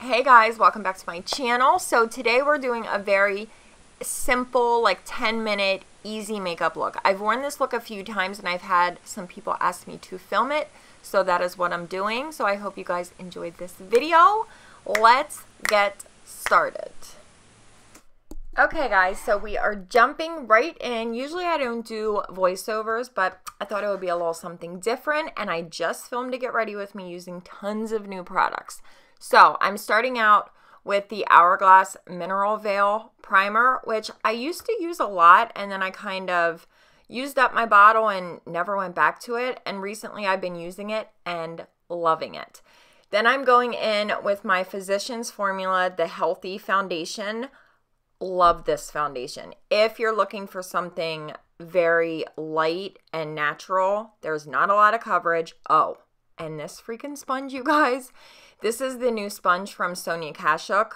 Hey guys, welcome back to my channel. So today we're doing a very simple, like 10-minute easy makeup look. I've worn this look a few times and I've had some people ask me to film it, so that is what I'm doing. So I hope you guys enjoyed this video. Let's get started. Okay guys, so we are jumping right in. Usually I don't do voiceovers, but I thought it would be a little something different, and I just filmed to get ready with me using tons of new products. So I'm starting out with the Hourglass Mineral Veil Primer, which I used to use a lot, and then I kind of used up my bottle and never went back to it, and recently I've been using it and loving it. Then I'm going in with my Physicians Formula, the Healthy Foundation. Love this foundation. If you're looking for something very light and natural, there's not a lot of coverage. Oh, and this freaking sponge, you guys. This is the new sponge from Sonia Kashuk.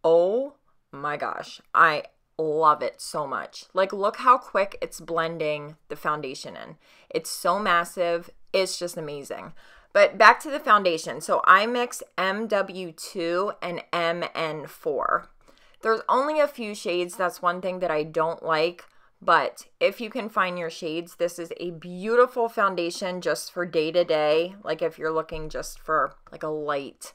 Oh my gosh, I love it so much. Like, look how quick it's blending the foundation in. It's so massive. It's just amazing. But back to the foundation. So I mix MW2 and MN4. There's only a few shades. That's one thing that I don't like. But if you can find your shades, this is a beautiful foundation just for day-to-day. Like if you're looking just for like a light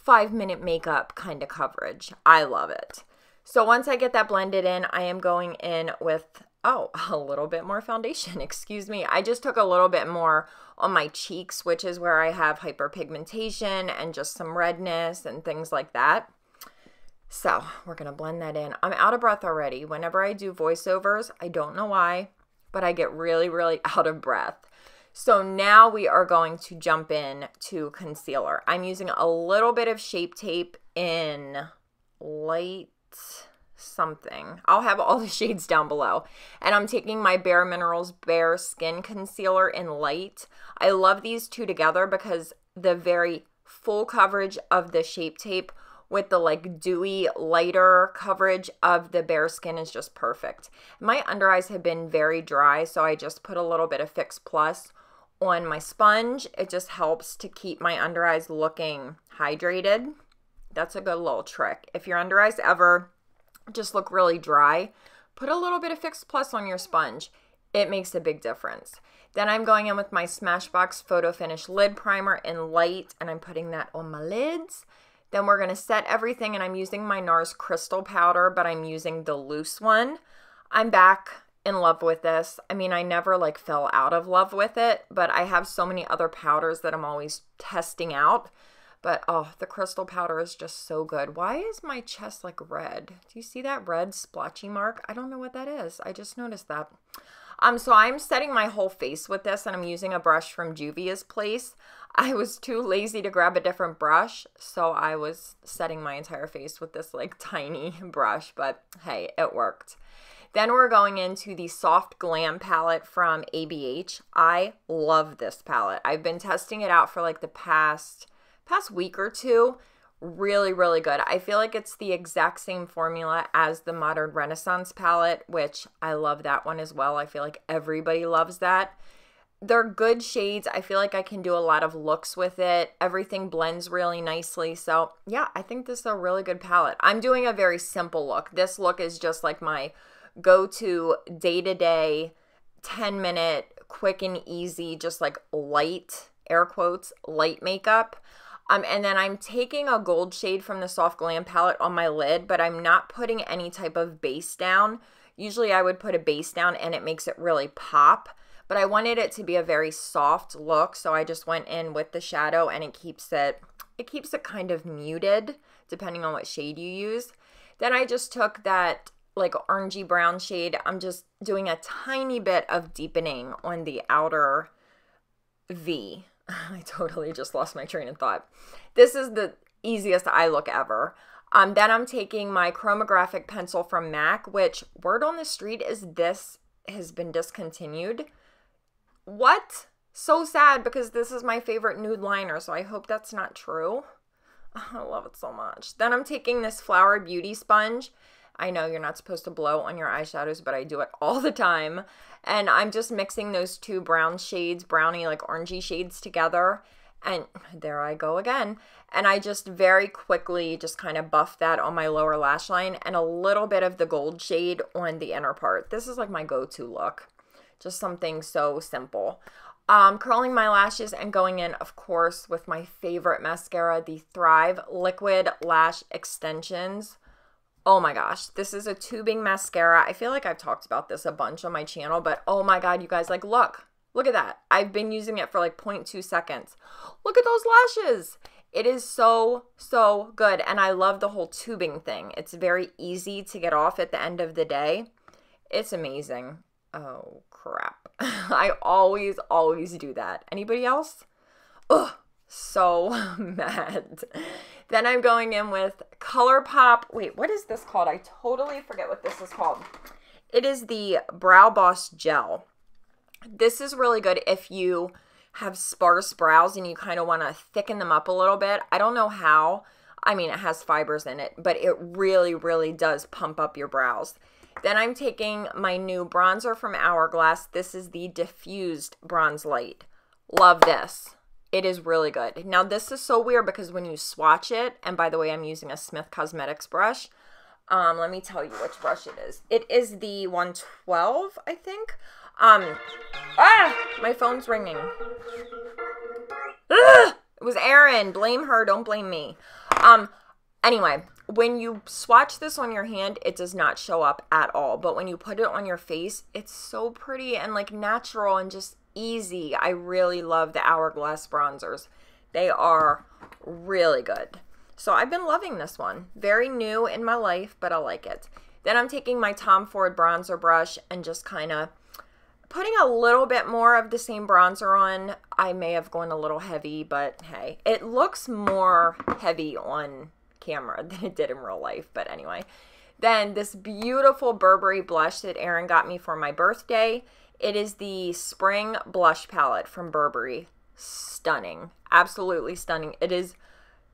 5-minute makeup kind of coverage. I love it. So once I get that blended in, I am going in with, oh, a little bit more foundation. Excuse me. I just took a little bit more on my cheeks, which is where I have hyperpigmentation and just some redness and things like that. So we're going to blend that in. I'm out of breath already. Whenever I do voiceovers, I don't know why, but I get really, really out of breath. So now we are going to jump in to concealer. I'm using a little bit of Shape Tape in light something. I'll have all the shades down below. And I'm taking my Bare Minerals Bare Skin Concealer in light. I love these two together because the very full coverage of the Shape Tape with the like dewy, lighter coverage of the bare skin is just perfect. My under eyes have been very dry, so I just put a little bit of Fix Plus on my sponge. It just helps to keep my under eyes looking hydrated. That's a good little trick. If your under eyes ever just look really dry, put a little bit of Fix Plus on your sponge. It makes a big difference. Then I'm going in with my Smashbox Photo Finish Lid Primer in light, and I'm putting that on my lids. Then we're going to set everything, and I'm using my Nars Crystal Powder, but I'm using the loose one. I'm back in love with this. I mean, I never like fell out of love with it, but I have so many other powders that I'm always testing out. But oh, the Crystal Powder is just so good. Why is my chest like red? Do you see that red splotchy mark? I don't know what that is. I just noticed that. So I'm setting my whole face with this, and I'm using a brush from JUVIA'S place. I was too lazy to grab a different brush, so I was setting my entire face with this like tiny brush, but hey, it worked. Then we're going into the Soft Glam palette from ABH. I love this palette. I've been testing it out for like the past week or two. Really, really good. I feel like it's the exact same formula as the Modern Renaissance palette, which I love that one as well. I feel like everybody loves that. They're good shades. I feel like I can do a lot of looks with it. Everything blends really nicely. So yeah, I think this is a really good palette. I'm doing a very simple look. This look is just like my go-to day-to-day 10-minute quick and easy, just like light, air quotes, light makeup. And then I'm taking a gold shade from the Soft Glam palette on my lid, but I'm not putting any type of base down. Usually I would put a base down and it makes it really pop, but I wanted it to be a very soft look, so I just went in with the shadow, and it keeps it kind of muted depending on what shade you use. Then I just took that like orangey brown shade. I'm just doing a tiny bit of deepening on the outer V. I totally just lost my train of thought. This is the easiest eye look ever. Then I'm taking my Chromographic pencil from MAC, which word on the street is this has been discontinued. What? So sad, because this is my favorite nude liner, so I hope that's not true. I love it so much. Then I'm taking this Flower Beauty sponge. I know you're not supposed to blow on your eyeshadows, but I do it all the time. And I'm just mixing those two brown shades, brownie like orangey shades together. And there I go again. And I just very quickly just kind of buff that on my lower lash line and a little bit of the gold shade on the inner part. This is like my go-to look. Just something so simple. Curling my lashes and going in, of course, with my favorite mascara, the Thrive Liquid Lash Extensions. Oh my gosh, this is a tubing mascara. I feel like I've talked about this a bunch on my channel, but oh my god, you guys, like, look at that. I've been using it for like 0.2 seconds. Look at those lashes. It is so, so good. And I love the whole tubing thing. It's very easy to get off at the end of the day. It's amazing. Oh, crap. I always do that. Anybody else? Ugh, so mad. Then I'm going in with Colourpop. Wait, what is this called? I totally forget what this is called. It is the Brow Boss Gel. This is really good if you have sparse brows and you kind of want to thicken them up a little bit. I don't know how. I mean, it has fibers in it, but it really, really does pump up your brows. Then I'm taking my new bronzer from Hourglass. This is the Diffused Bronze Light. Love this. It is really good. Now, this is so weird because when you swatch it, and by the way, I'm using a Smith Cosmetics brush. Let me tell you which brush it is. It is the 112, I think. My phone's ringing. Ugh! It was Erin. Blame her. Don't blame me. Anyway, when you swatch this on your hand, it does not show up at all. But when you put it on your face, it's so pretty and like natural and just easy. I really love the Hourglass bronzers. They are really good. So I've been loving this one. Very new in my life, but I like it. Then I'm taking my Tom Ford bronzer brush and just kind of putting a little bit more of the same bronzer on. I may have gone a little heavy, but hey, it looks more heavy on camera than it did in real life. But anyway, then this beautiful Burberry blush that Erin got me for my birthday. It is the Spring Blush Palette from Burberry. Stunning. Absolutely stunning. It is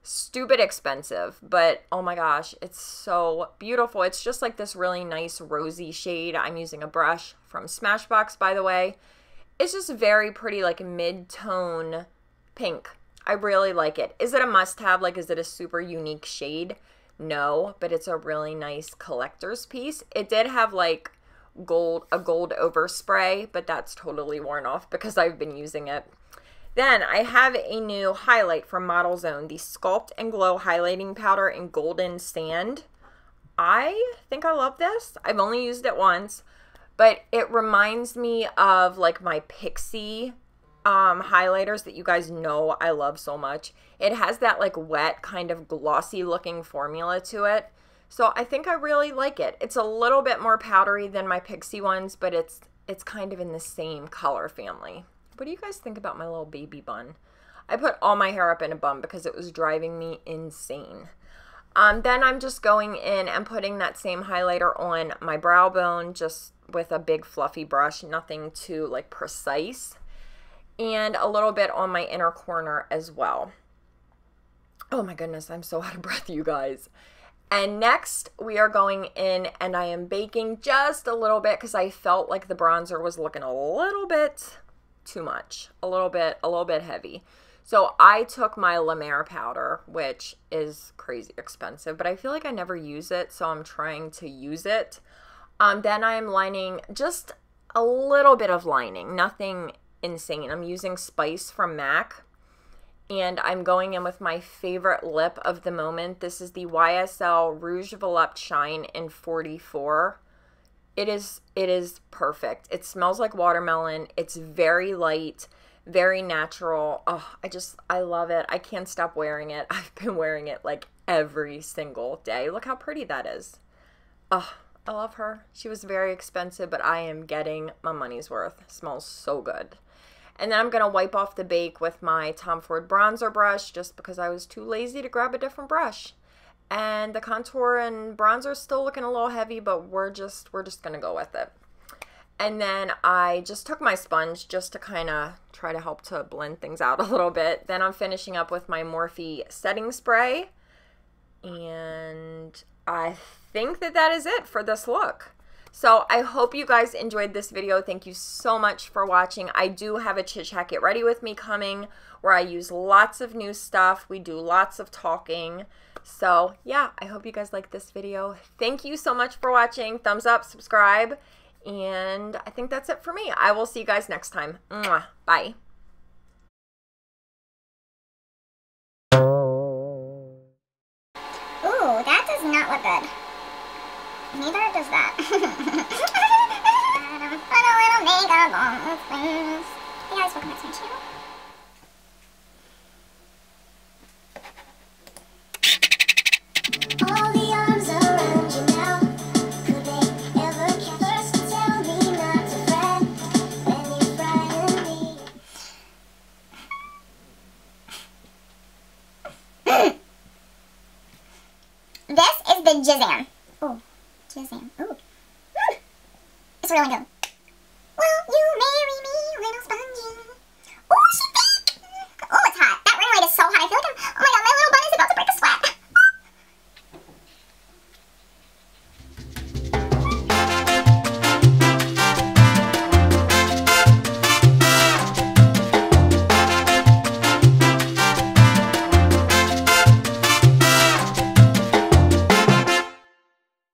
stupid expensive, but oh my gosh, it's so beautiful. It's just like this really nice rosy shade. I'm using a brush from Smashbox, by the way. It's just very pretty, like mid-tone pink. I really like it. Is it a must-have? Like, is it a super unique shade? No, but it's a really nice collector's piece. It did have like a gold overspray, but that's totally worn off because I've been using it. Then I have a new highlight from Model Zone, the Sculpt and Glow Highlighting Powder in Golden Sand. I think I love this. I've only used it once, but it reminds me of like my Pixie highlighters that you guys know I love so much. It has that like wet kind of glossy looking formula to it. So I think I really like it. It's a little bit more powdery than my Pixie ones, but it's kind of in the same color family. What do you guys think about my little baby bun? I put all my hair up in a bun because it was driving me insane. Then I'm just going in and putting that same highlighter on my brow bone, just with a big fluffy brush, nothing too like precise. And a little bit on my inner corner as well. Oh my goodness, I'm so out of breath, you guys. And next we are going in and I am baking just a little bit because I felt like the bronzer was looking a little bit too much, a little bit heavy. So I took my La Mer powder, which is crazy expensive, but I feel like I never use it, so I'm trying to use it. Then I'm lining, just a little bit of lining, nothing insane. I'm using Spice from MAC. And I'm going in with my favorite lip of the moment. This is the YSL Rouge Volupte Shine in 44. It is perfect. It smells like watermelon. It's very light, very natural. Oh, I love it. I can't stop wearing it. I've been wearing it like every single day. Look how pretty that is. Oh, I love her. She was very expensive, but I am getting my money's worth. It smells so good. And then I'm going to wipe off the bake with my Tom Ford bronzer brush just because I was too lazy to grab a different brush. And the contour and bronzer is still looking a little heavy, but we're just going to go with it. And then I just took my sponge just to kind of try to help to blend things out a little bit. Then I'm finishing up with my Morphe setting spray. And I think that is it for this look. So I hope you guys enjoyed this video. Thank you so much for watching. I do have a Chit Chat Get Ready With Me coming where I use lots of new stuff. We do lots of talking. So yeah, I hope you guys like this video. Thank you so much for watching. Thumbs up, subscribe, and I think that's it for me. I will see you guys next time. Mwah. Bye. Ooh, that does not look good. Neither does that. Put a little makeup on the face. Hey guys, welcome back to my channel. All the arms around you now. Could they ever care? First tell me not to fret when you frighten me. This is the Jizzam. Ooh, Jizzam. Ooh. It's really good. Well, you may